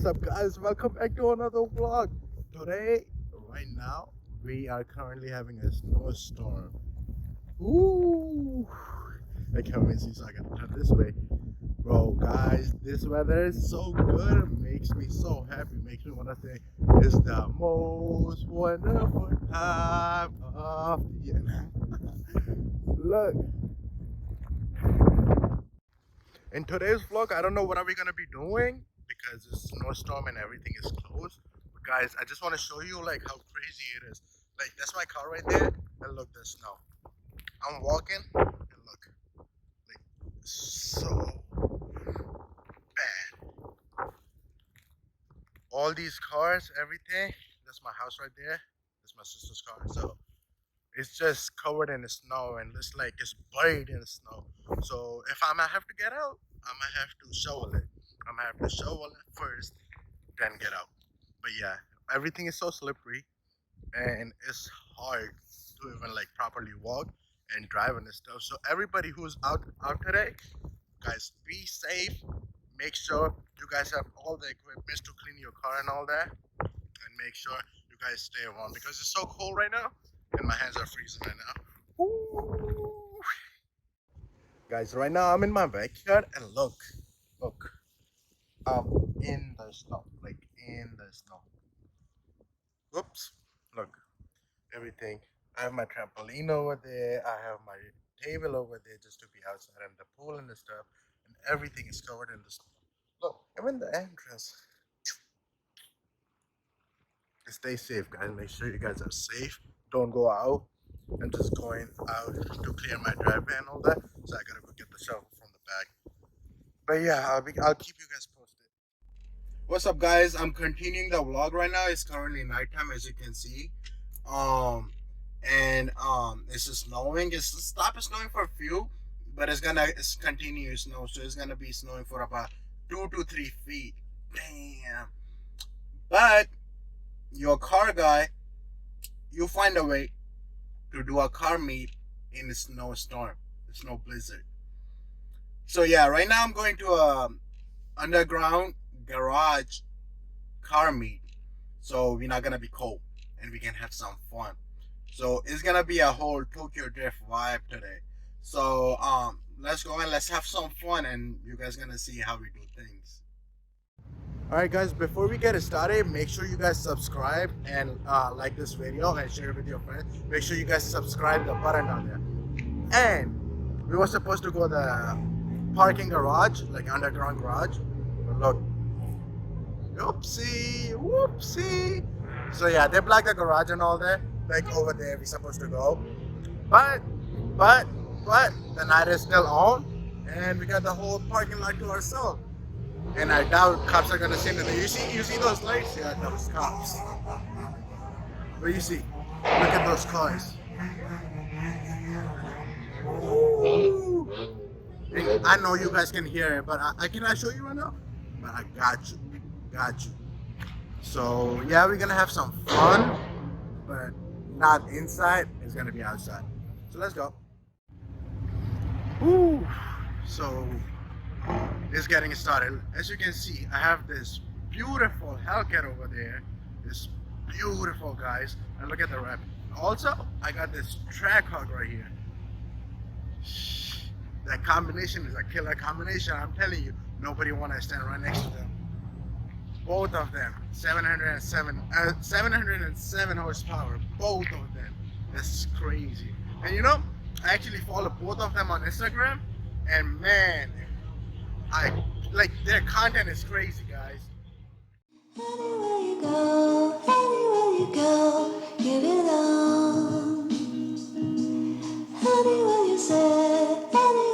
What's up, guys? Welcome back to another vlog. Today, right now, we are currently having a snowstorm. Ooh, I can't wait to see, so I gotta turn this way. Bro, guys, this weather is so good. It makes me so happy. Makes me want to say it's the most wonderful time of the year. Look, in today's vlog, I don't know what are we gonna be doing because it's snowstorm and everything is closed. But guys, I just want to show you like how crazy it is. Like that's my car right there, and look, there's snow. I'm walking, and look, like so bad. All these cars, everything. That's my house right there. That's my sister's car. So it's just covered in the snow and it's like it's buried in the snow. So if I might have to get out, I might have to shovel it. I might have to shovel it first, then get out. But yeah, everything is so slippery and it's hard to even like properly walk and drive and stuff. So everybody who's out today, guys, be safe. Make sure you guys have all the equipment to clean your car and all that, and make sure you guys stay warm because it's so cold right now and my hands are freezing right now. Ooh. Guys, right now I'm in my backyard and look, I'm in the snow, like in the snow. Whoops, look, everything. I have my trampoline over there, I have my table over there just to be outside and the pool and the stuff, and everything is covered in the snow. Look, even the entrance. Stay safe, guys. Make sure you guys are safe. Don't go out. I'm just going out to clear my driveway and all that. So I gotta go get the shovel from the back. But yeah, I'll keep you guys posted. What's up, guys? I'm continuing the vlog right now. It's currently nighttime, as you can see. It's just snowing. It's stopped snowing for a few, but it's continue snow, so it's gonna be snowing for about 2 to 3 feet. Damn. But your car guy, you find a way to do a car meet in a snowstorm, a snow blizzard. So yeah, right now I'm going to a underground garage car meet. So we're not gonna be cold and we can have some fun. So it's gonna be a whole Tokyo Drift vibe today. So let's go and let's have some fun, and you guys gonna see how we do things. Alright guys, before we get started, make sure you guys subscribe and like this video and share it with your friends. Make sure you guys subscribe the button down there. And we were supposed to go to the parking garage, like underground garage. But look, whoopsie. So yeah, they blocked the garage and all that. Like over there we're supposed to go. But the night is still on and we got the whole parking lot to ourselves. And I doubt cops are gonna say nothing. You see those lights? Yeah, those cops. What you see? Look at those cars. Ooh. And I know you guys can hear it, but I cannot show you right now. But I got you. So yeah, we're gonna have some fun, but not inside. It's gonna be outside. So let's go. Ooh. So it's getting started. As you can see, I have this beautiful Hellcat over there. This beautiful, guys. And look at the wrap. Also, I got this Trackhawk right here. That combination is a killer combination. I'm telling you, nobody wanna stand right next to them. Both of them, 707 horsepower. Both of them. That's crazy. And you know, I actually follow both of them on Instagram, and man, their content is crazy, guys. Anywhere you go, give it on. Anywhere you say, anywhere.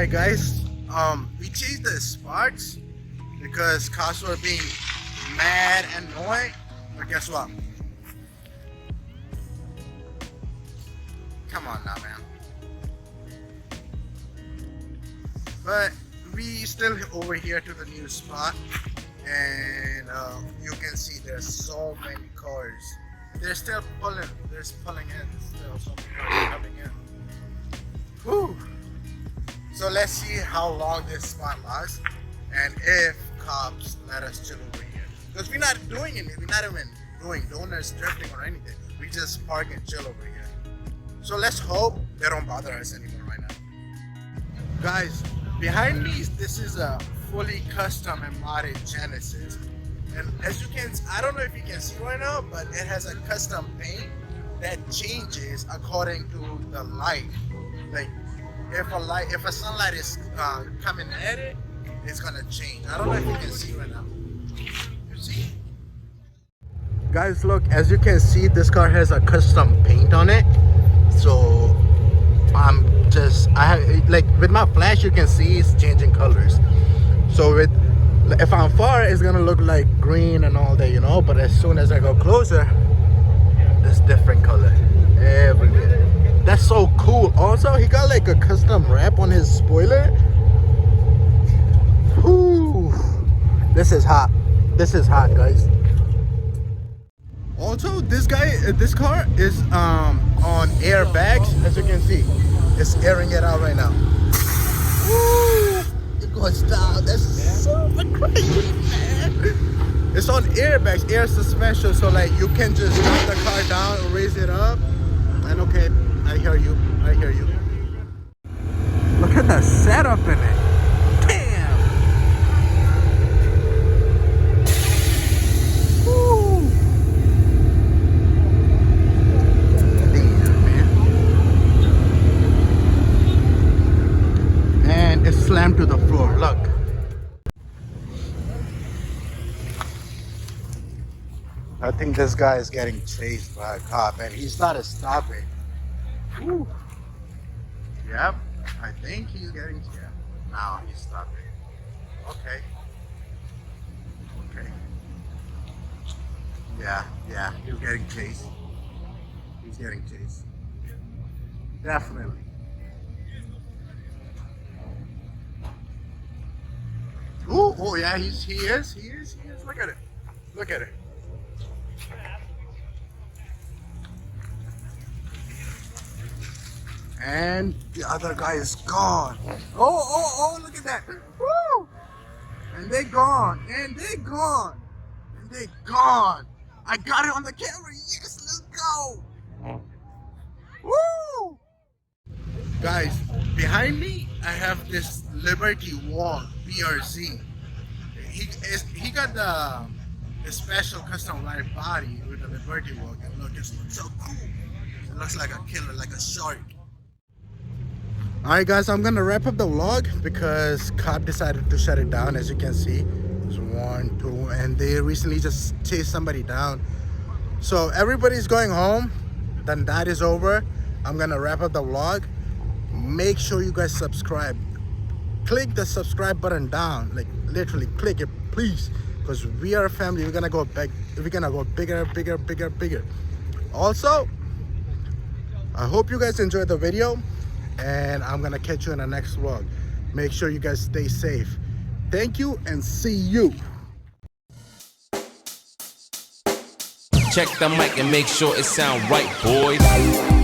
Alright guys, we changed the spots because cops were being mad and annoying. But guess what? Come on now, man. But we still over here to the new spot, and you can see there's so many cars. They're still pulling. There's pulling in. Still so many cars coming in. Whew. So let's see how long this spot lasts, and if cops let us chill over here. Because we're not doing anything. We're not even doing donors drifting or anything. We just park and chill over here. So let's hope they don't bother us anymore right now. Guys, behind me, this is a fully custom and modded Genesis. And as you can, I don't know if you can see right now, but it has a custom paint that changes according to the light. Like if a sunlight is coming at it, it's gonna change. I don't know if you can see right now. You see? Guys, look, as you can see, this car has a custom paint on it. So like with my flash, you can see it's changing colors. So if I'm far, it's gonna look like green and all that, you know. But as soon as I go closer, it's different color everywhere. That's so cool. Also, he got like a custom wrap on his spoiler. Whew. This is hot. This is hot, guys. Also, this car is on airbags, as you can see. It's airing it out right now. Woo! It goes down. That's so crazy, man. It's on airbags, air suspension, so like you can just drop the car down or raise it up. And okay, I hear you. I hear you. Look at the setup in it. Damn. Woo. It's slammed to the floor. Look. I think this guy is getting chased by a cop and he's not stopping. Whew. Yep, I think he's getting chased. Now he's stopping. Okay. Okay. Yeah, he's getting chased. He's getting chased. Definitely. Oh yeah, he is. Look at it. Look at it. And the other guy is gone. Oh, look at that. Woo! And they gone. I got it on the camera. Yes, let's go. Woo! Guys, behind me, I have this Liberty Walk BRZ. He got the special custom light body with the Liberty Walk, and look, it looks so cool. It looks like a killer, like a shark. Alright guys, I'm gonna wrap up the vlog because cop decided to shut it down. As you can see, there's 1, 2, and they recently just chased somebody down. So everybody's going home. Then that is over. I'm gonna wrap up the vlog. Make sure you guys subscribe. Click the subscribe button down, like literally click it, please, because we are a family. We're gonna go back. We're gonna go bigger. Also, I hope you guys enjoyed the video, and I'm gonna catch you in the next vlog. Make sure you guys stay safe. Thank you and see you. Check the mic and make sure it sound right, boys.